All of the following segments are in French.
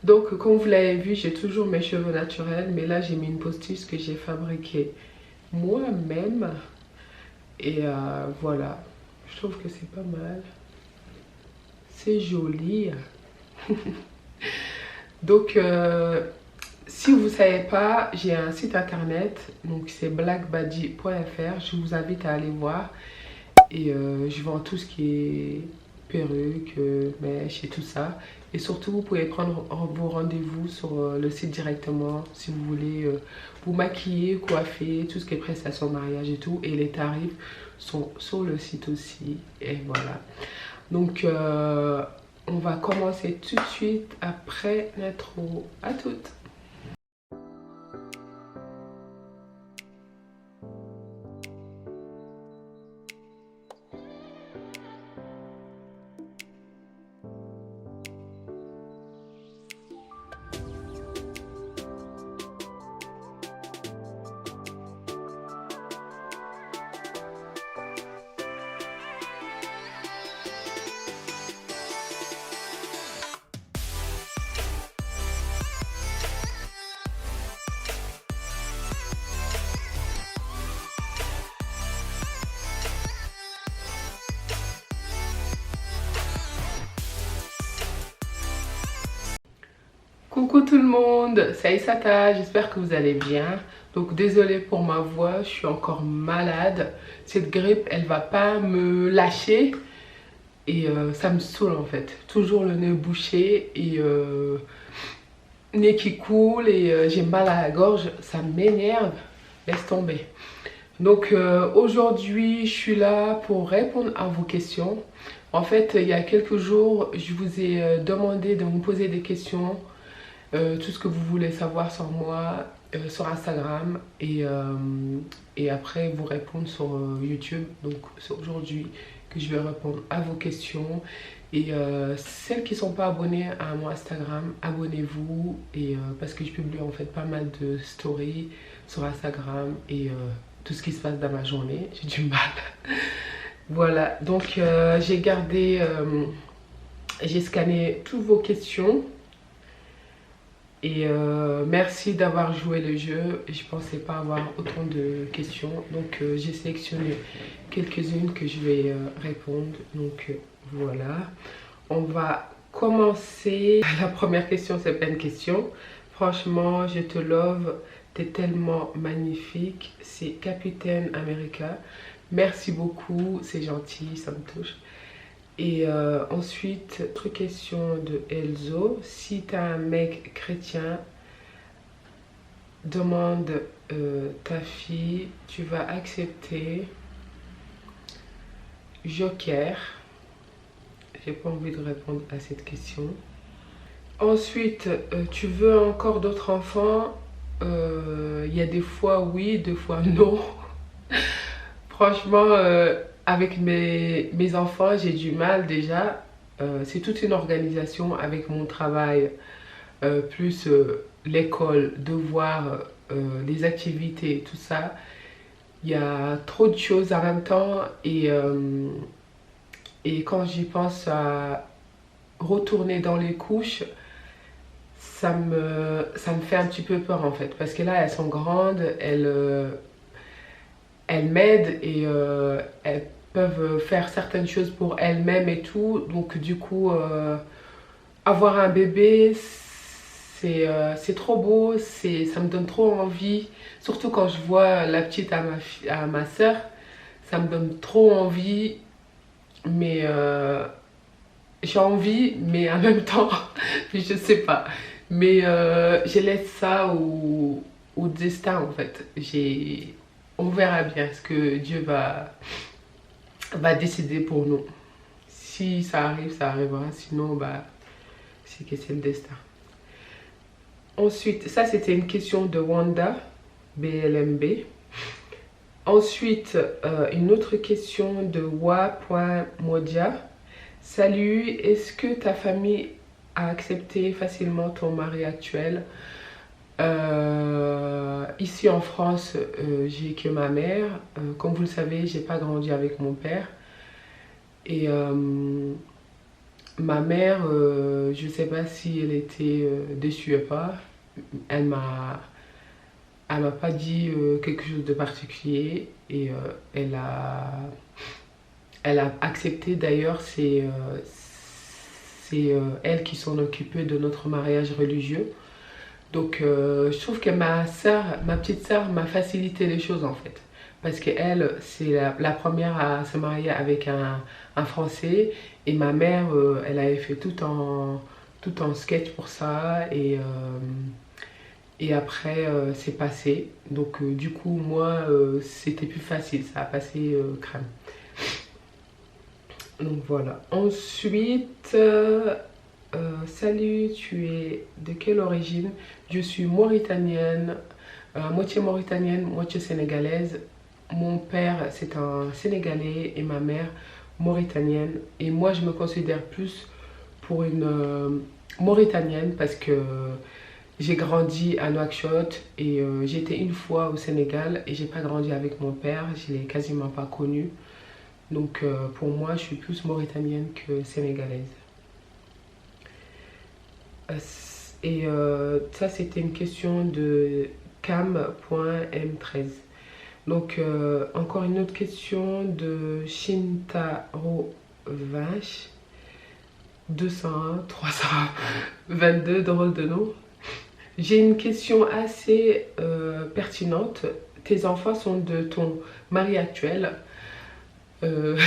Donc comme vous l'avez vu, j'ai toujours mes cheveux naturels, mais là j'ai mis une postiche que j'ai fabriquée moi-même. Et voilà, je trouve que c'est pas mal. C'est joli. Donc si vous ne savez pas, j'ai un site internet, donc c'est blackbuddy.fr. Je vous invite à aller voir. Et je vends tout ce qui est perruque, mèche et tout ça. Et surtout, vous pouvez prendre vos rendez-vous sur le site directement si vous voulez vous maquiller, coiffer, tout ce qui est prestation mariage et tout. Et les tarifs sont sur le site aussi. Et voilà. Donc, on va commencer tout de suite après l'intro. À toutes! Coucou tout le monde, c'est Aïssata, j'espère que vous allez bien. Donc désolée pour ma voix, je suis encore malade. Cette grippe, elle va pas me lâcher et ça me saoule en fait. Toujours le nez bouché et nez qui coule et j'ai mal à la gorge, ça m'énerve. Laisse tomber. Donc aujourd'hui, je suis là pour répondre à vos questions. En fait, il y a quelques jours, je vous ai demandé de me poser des questions. Tout ce que vous voulez savoir sur moi sur Instagram et après vous répondre sur YouTube. Donc c'est aujourd'hui que je vais répondre à vos questions et celles qui ne sont pas abonnées à mon Instagram, abonnez-vous et parce que je publie en fait pas mal de stories sur Instagram et tout ce qui se passe dans ma journée, j'ai du mal. Voilà, donc j'ai scanné toutes vos questions. Et merci d'avoir joué le jeu. Je pensais pas avoir autant de questions. Donc j'ai sélectionné quelques-unes que je vais répondre. Donc voilà. On va commencer. La première question, c'est plein de questions. Franchement, je te love. T'es tellement magnifique. C'est Capitaine America. Merci beaucoup. C'est gentil, ça me touche. Et ensuite, autre question de Elzo. Si tu as un mec chrétien, demande ta fille, tu vas accepter? Joker. J'ai pas envie de répondre à cette question. Ensuite, tu veux encore d'autres enfants? Il y a des fois oui, des fois non. Franchement, avec mes enfants, j'ai du mal déjà. C'est toute une organisation avec mon travail, plus l'école, devoirs, les activités, tout ça. Il y a trop de choses en même temps et quand j'y pense à retourner dans les couches, ça me fait un petit peu peur en fait. Parce que là, elles sont grandes, elles m'aident et elles peuvent faire certaines choses pour elles-mêmes et tout. Donc du coup, avoir un bébé, c'est trop beau, ça me donne trop envie. Surtout quand je vois la petite à ma soeur, ça me donne trop envie. Mais j'ai envie, mais en même temps, je sais pas. Mais je laisse ça au destin en fait. On verra bien ce que Dieu va décider pour nous. Si ça arrive, ça arrivera. Sinon, bah, c'est que c'est le destin. Ensuite, ça c'était une question de Wanda, BLMB. Ensuite, une autre question de wa.modia. Salut, est-ce que ta famille a accepté facilement ton mari actuel? Ici en France, j'ai que ma mère. Comme vous le savez, j'ai pas grandi avec mon père. Et ma mère, je sais pas si elle était déçue ou pas. Elle m'a elle m'a pas dit quelque chose de particulier et elle a accepté. D'ailleurs, c'est elle qui s'en occupait de notre mariage religieux. Donc je trouve que ma petite sœur m'a facilité les choses en fait. Parce qu'elle, c'est la première à se marier avec un Français. Et ma mère, elle avait fait tout en sketch pour ça. Et après, c'est passé. Donc du coup, moi, c'était plus facile. Ça a passé crème. Donc voilà. Ensuite, salut, tu es de quelle origine? Je suis mauritanienne, moitié mauritanienne, moitié sénégalaise. Mon père, c'est un Sénégalais et ma mère, mauritanienne. Et moi, je me considère plus pour une mauritanienne parce que j'ai grandi à Nouakchott et j'étais une fois au Sénégal et j'ai pas grandi avec mon père, je l'ai quasiment pas connu. Donc pour moi, je suis plus mauritanienne que sénégalaise. Euh, Et ça, c'était une question de cam.m13. Donc, encore une autre question de Shintaro Vache 201 322, drôle de nom. J'ai une question assez pertinente. Tes enfants sont de ton mari actuel. Euh,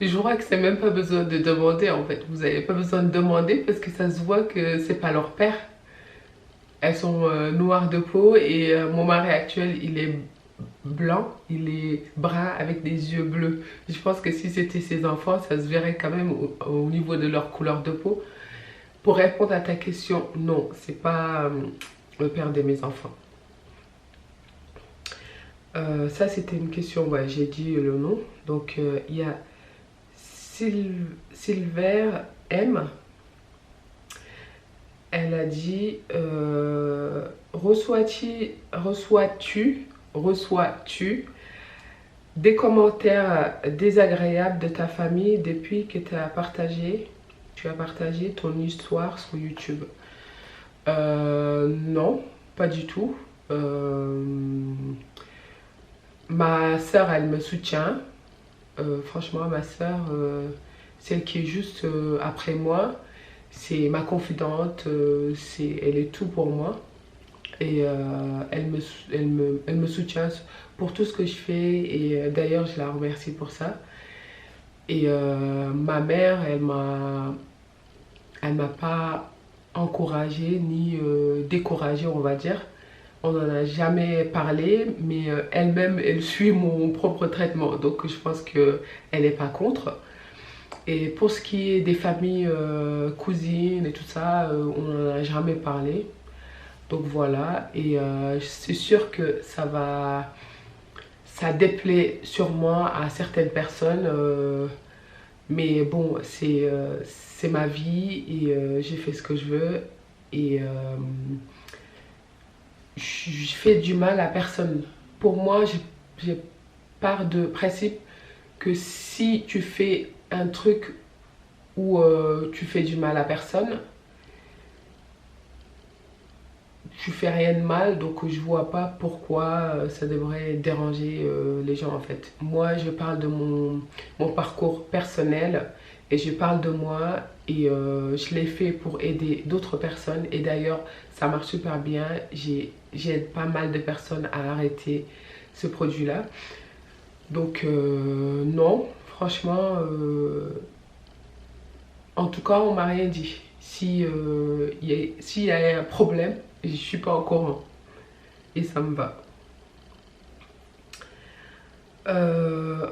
Je crois que c'est même pas besoin de demander en fait. Vous n'avez pas besoin de demander parce que ça se voit que c'est pas leur père. Elles sont noires de peau et mon mari actuel il est blanc, il est brun avec des yeux bleus. Je pense que si c'était ses enfants, ça se verrait quand même au niveau de leur couleur de peau. Pour répondre à ta question, non, c'est pas le père de mes enfants. Ça c'était une question, ouais, j'ai dit le nom. Donc il y a Silver M. Elle a dit reçois-tu des commentaires désagréables de ta famille depuis que tu as partagé ton histoire sur YouTube? Non, pas du tout. Ma soeur, elle me soutient. Franchement, ma soeur, celle qui est juste après moi, c'est ma confidente, elle est tout pour moi. Et elle me soutient pour tout ce que je fais. Et d'ailleurs, je la remercie pour ça. Et ma mère, elle m'a pas encouragée ni découragée, on va dire. On n'en a jamais parlé, mais elle-même, elle suit mon propre traitement. Donc je pense qu'elle n'est pas contre. Et pour ce qui est des familles cousines et tout ça, on n'en a jamais parlé. Donc voilà, et c'est sûr que ça déplaît sûrement à certaines personnes. Mais bon, c'est ma vie et j'ai fait ce que je veux. Et je fais du mal à personne. Pour moi, j'ai part de principe que si tu fais un truc où tu fais du mal à personne, tu fais rien de mal, donc je vois pas pourquoi ça devrait déranger les gens en fait. Moi, je parle de mon parcours personnel et je parle de moi et je l'ai fait pour aider d'autres personnes et d'ailleurs ça marche super bien. J'aide pas mal de personnes à arrêter ce produit-là. Donc non, franchement, en tout cas, on m'a rien dit. Si s'il y a un problème, je suis pas au courant et ça me va.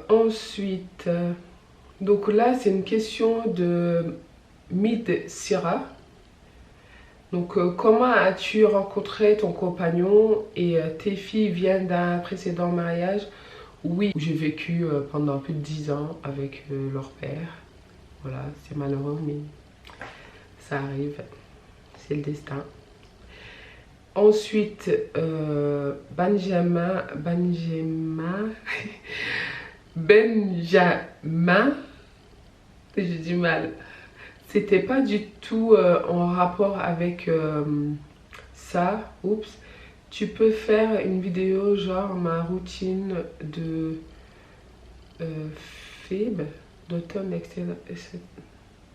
Ensuite, donc là, c'est une question de Mid Syrah. Donc, comment as-tu rencontré ton compagnon et tes filles viennent d'un précédent mariage? Oui, j'ai vécu pendant plus de 10 ans avec leur père. Voilà, c'est malheureux, mais ça arrive. C'est le destin. Ensuite, Benjamin, j'ai du mal. C'était pas du tout en rapport avec ça. Oups. Tu peux faire une vidéo genre ma routine de FIB d'automne externe.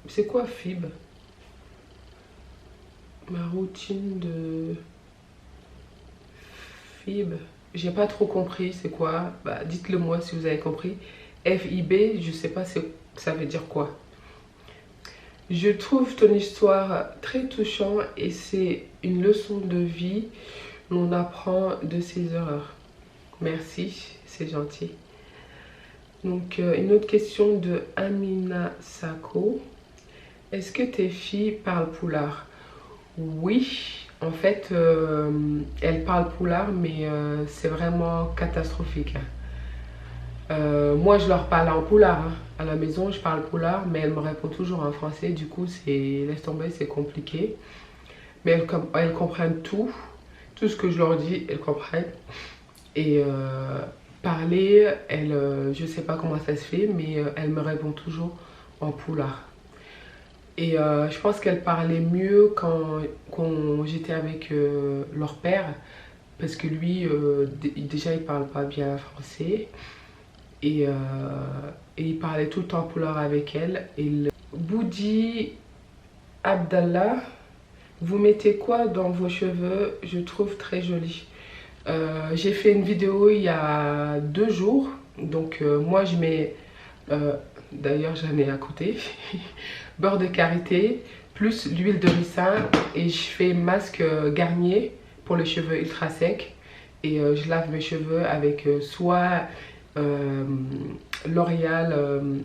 C'est quoi FIB? Ma routine de FIB. J'ai pas trop compris c'est quoi. Bah, dites-le moi si vous avez compris. FIB, je sais pas ça veut dire quoi. Je trouve ton histoire très touchante et c'est une leçon de vie. On apprend de ses erreurs. Merci, c'est gentil. Donc, une autre question de Amina Sako. Est-ce que tes filles parlent poulard? Oui, en fait, elles parlent poulard, mais c'est vraiment catastrophique. Moi, je leur parle en poulard. Hein. À la maison, je parle poulard, mais elles me répondent toujours en français. Du coup, laisse tomber, c'est compliqué. Mais elles comprennent tout. Tout ce que je leur dis, elles comprennent. Et parler, je sais pas comment ça se fait, mais elles me répondent toujours en poulard. Et je pense qu'elles parlaient mieux quand j'étais avec leur père. Parce que lui, déjà, il parle pas bien français. Et il parlait tout le temps poulard avec elle. Boudi Abdallah, vous mettez quoi dans vos cheveux? Je trouve très joli. J'ai fait une vidéo il y a 2 jours. Donc moi je mets, d'ailleurs j'en ai à côté, beurre de karité plus l'huile de ricin. Et je fais masque Garnier pour les cheveux ultra secs. Et je lave mes cheveux avec soit L'Oréal,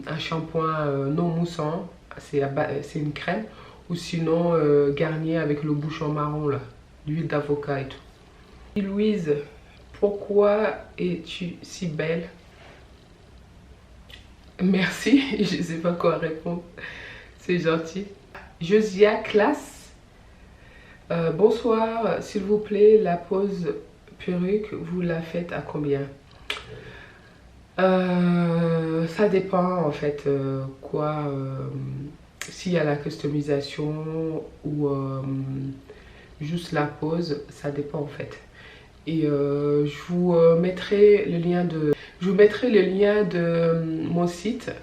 un shampoing non moussant, c'est une crème, ou sinon Garnier avec le bouchon marron là, l'huile d'avocat et tout. Louise, pourquoi es-tu si belle? Merci, je sais pas quoi répondre, c'est gentil. Josia Classe, bonsoir, s'il vous plaît, la pose perruque, vous la faites à combien? Ça dépend en fait s'il y a la customisation ou juste la pose, ça dépend en fait. Et je vous mettrai le lien de mon site,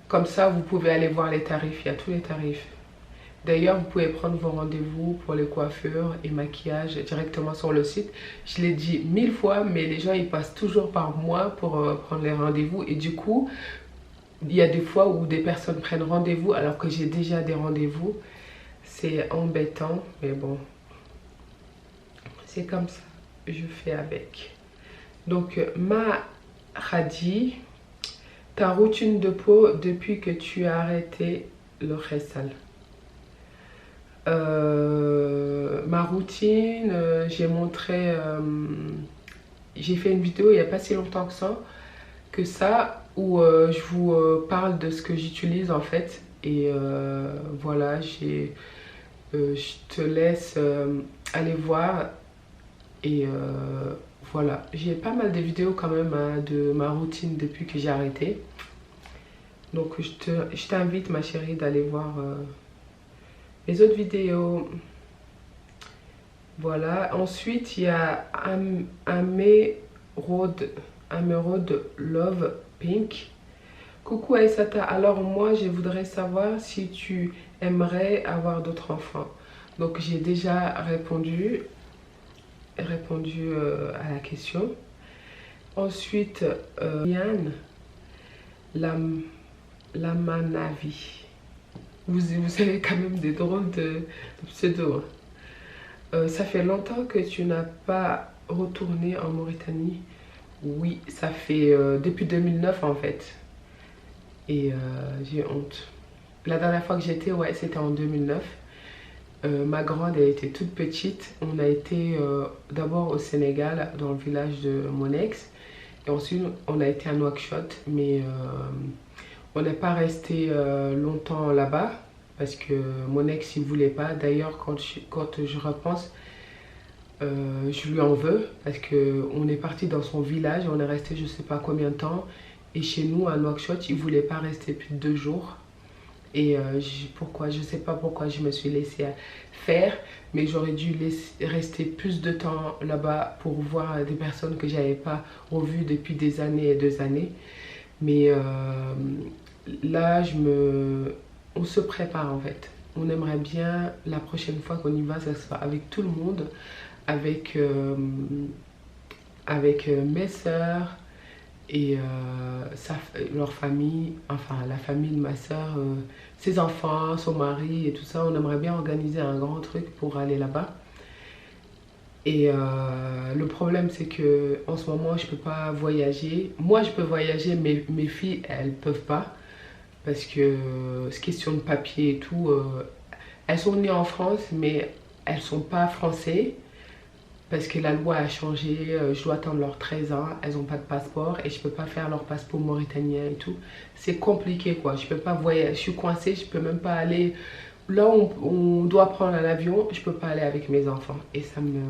comme ça vous pouvez aller voir les tarifs, il y a tous les tarifs. D'ailleurs, vous pouvez prendre vos rendez-vous pour les coiffures et maquillage directement sur le site. Je l'ai dit 1000 fois, mais les gens ils passent toujours par moi pour prendre les rendez-vous. Et du coup, il y a des fois où des personnes prennent rendez-vous alors que j'ai déjà des rendez-vous. C'est embêtant, mais bon, c'est comme ça. Je fais avec. Donc, ma Khadi, ta routine de peau depuis que tu as arrêté le Khessal. Ma routine, j'ai montré, j'ai fait une vidéo il n'y a pas si longtemps que ça où je vous parle de ce que j'utilise en fait. Et voilà, je te laisse aller voir. Et voilà, j'ai pas mal de vidéos quand même hein, de ma routine depuis que j'ai arrêté. Donc je t'invite ma chérie d'aller voir les autres vidéos. Voilà, ensuite il y a Ameraude Love Pink. Coucou Aïssata, alors moi je voudrais savoir si tu aimerais avoir d'autres enfants. Donc j'ai déjà répondu à la question. Ensuite Yann Lamanavi. Vous avez quand même des drôles de pseudo. Ça fait longtemps que tu n'as pas retourné en Mauritanie? Oui, ça fait depuis 2009 en fait. Et j'ai honte. La dernière fois que j'étais, ouais, c'était en 2009. Ma grande, elle était toute petite. On a été d'abord au Sénégal, dans le village de mon ex. Et ensuite, on a été à Nouakchott. Mais on n'est pas resté longtemps là-bas. Parce que mon ex, il voulait pas. D'ailleurs, quand je repense, je lui en veux. Parce qu'on est parti dans son village. On est resté je sais pas combien de temps. Et chez nous, à Nouakchott, il voulait pas rester plus de 2 jours. Et pourquoi, je sais pas pourquoi je me suis laissée faire, mais j'aurais dû rester plus de temps là-bas pour voir des personnes que j'avais pas revues depuis des années et des années. Mais là, on se prépare en fait. On aimerait bien la prochaine fois qu'on y va, ça sera avec tout le monde, avec, mes sœurs et leur famille, enfin la famille de ma sœur, ses enfants, son mari et tout ça. On aimerait bien organiser un grand truc pour aller là-bas. Et le problème c'est que en ce moment je peux pas voyager. Moi je peux voyager, mais mes filles elles peuvent pas parce que c'est question de papier et tout. Elles sont nées en France mais elles sont pas françaises parce que la loi a changé. Je dois attendre leurs 13 ans, elles ont pas de passeport et je peux pas faire leur passeport mauritanien et tout. C'est compliqué quoi, je peux pas voyager, je suis coincée, je peux même pas aller là où on doit prendre un avion, je peux pas aller avec mes enfants et ça me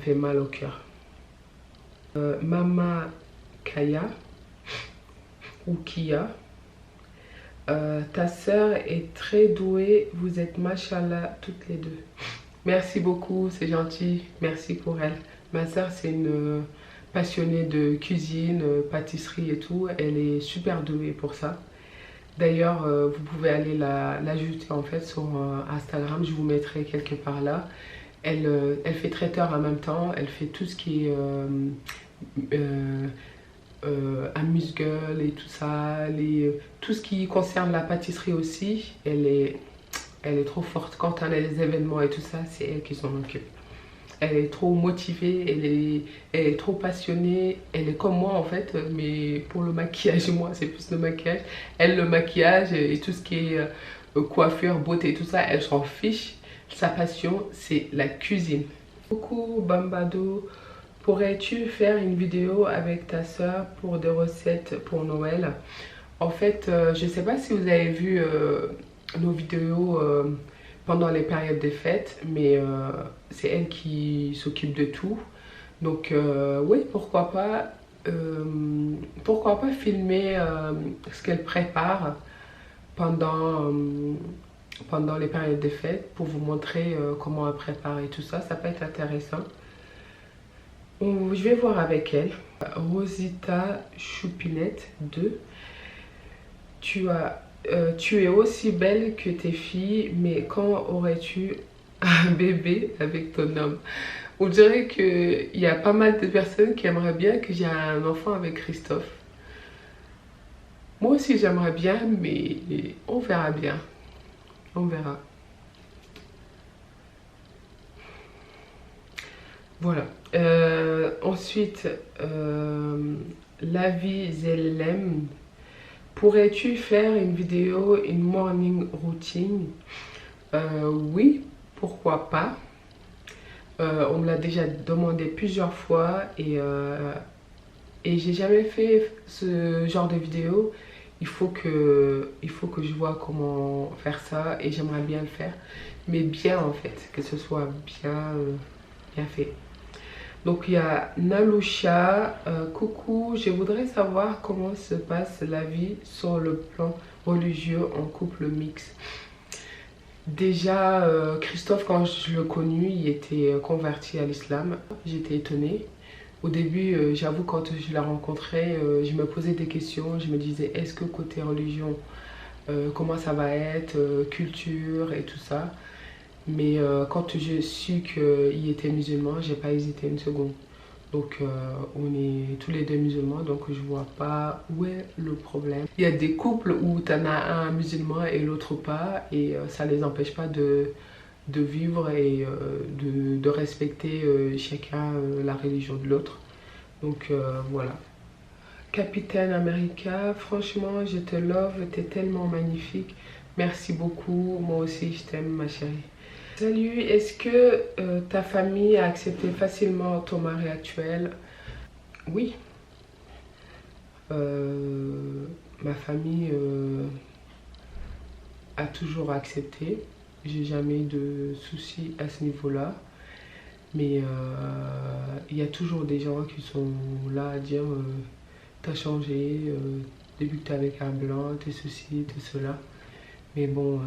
fait mal au cœur. Mama Kaya ou Kia, ta sœur est très douée, vous êtes machallah toutes les deux. Merci beaucoup, c'est gentil, merci pour elle. Ma sœur c'est une passionnée de cuisine, pâtisserie et tout, elle est super douée pour ça. D'ailleurs, vous pouvez aller l'ajouter en fait sur Instagram, je vous mettrai quelque part là. Elle fait traiteur en même temps, elle fait tout ce qui est amuse-gueule et tout ça, tout ce qui concerne la pâtisserie aussi. Elle est trop forte. Quand on a des événements et tout ça, c'est elle qui s'en occupe. Elle est trop motivée, elle est trop passionnée. Elle est comme moi en fait, mais pour le maquillage, moi c'est plus le maquillage. Elle, le maquillage et tout ce qui est coiffure, beauté et tout ça, elle s'en fiche. Sa passion, c'est la cuisine. Coucou Bambado, pourrais-tu faire une vidéo avec ta soeur pour des recettes pour Noël? En fait, je ne sais pas si vous avez vu nos vidéos pendant les périodes des fêtes, mais c'est elle qui s'occupe de tout. Donc oui, pourquoi pas filmer ce qu'elle prépare pendant les périodes de fête pour vous montrer comment elle prépare et tout ça. Ça peut être intéressant. Je vais voir avec elle. Rosita Choupinette 2. Tu es aussi belle que tes filles, mais quand aurais-tu un bébé avec ton homme? On dirait qu'il y a pas mal de personnes qui aimeraient bien que j'ai un enfant avec Christophe. Moi aussi j'aimerais bien, mais on verra bien. On verra. Voilà. Ensuite, la vie ZLM. Pourrais-tu faire une vidéo, une morning routine? Oui, pourquoi pas. On me l'a déjà demandé plusieurs fois et j'ai jamais fait ce genre de vidéo. Il faut que je vois comment faire ça et j'aimerais bien le faire. Mais bien en fait, que ce soit bien fait. Donc il y a Nalusha, coucou, je voudrais savoir comment se passe la vie sur le plan religieux en couple mixte. Déjà, Christophe, quand je l'ai connu, il était converti à l'islam. J'étais étonnée. Au début, j'avoue, quand je l'ai rencontré, je me posais des questions. Je me disais, est-ce que côté religion, comment ça va être, culture et tout ça. Mais quand j'ai su qu'il était musulman, j'ai pas hésité une seconde. Donc on est tous les deux musulmans, donc je vois pas où est le problème. Il y a des couples où tu en as un musulman et l'autre pas, et ça les empêche pas de vivre et de respecter chacun la religion de l'autre. Donc voilà. Capitaine America, franchement je te love, t'es tellement magnifique. Merci beaucoup, moi aussi je t'aime ma chérie. Salut, est-ce que ta famille a accepté facilement ton mari actuel? Oui. Ma famille a toujours accepté. J'ai jamais eu de soucis à ce niveau-là. Mais il y a toujours des gens qui sont là à dire t'as changé, débuter avec un blanc, tout ceci, tout cela. Mais bon,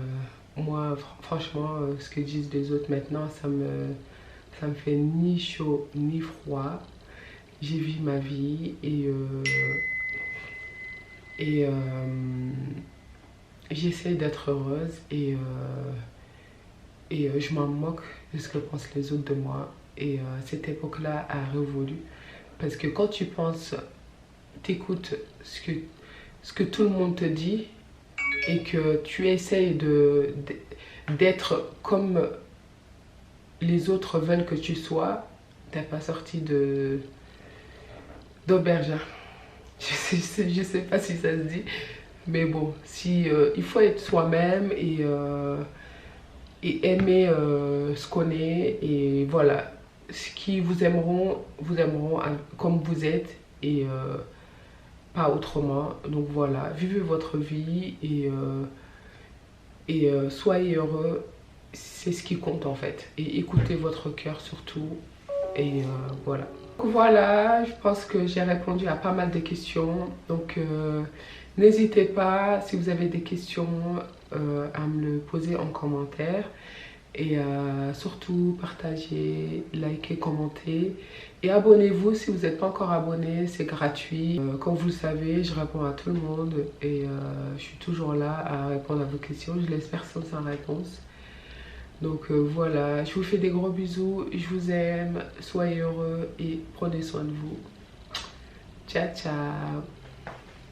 moi, franchement, ce que disent les autres maintenant, ça me fait ni chaud ni froid. J'ai vu ma vie et j'essaie d'être heureuse et je m'en moque de ce que pensent les autres de moi. Et cette époque-là a révolu. Parce que quand tu penses, t'écoutes ce que tout le monde te dit et que tu essayes d'être comme les autres veulent que tu sois, t'as pas sorti d'auberge. Je sais pas si ça se dit, mais bon, si, il faut être soi-même et aimer ce qu'on est, et voilà. Ce qui vous aimeront comme vous êtes et pas autrement. Donc voilà, vivez votre vie et soyez heureux, c'est ce qui compte en fait. Et écoutez votre cœur surtout. Et voilà. Donc voilà, je pense que j'ai répondu à pas mal de questions. Donc n'hésitez pas, si vous avez des questions, à me le poser en commentaire. Et surtout partagez, likez, commentez et abonnez-vous si vous n'êtes pas encore abonné, c'est gratuit. Comme vous le savez, je réponds à tout le monde et je suis toujours là à répondre à vos questions. Je laisse personne sans réponse. Donc voilà, je vous fais des gros bisous, je vous aime, soyez heureux et prenez soin de vous. Ciao ciao.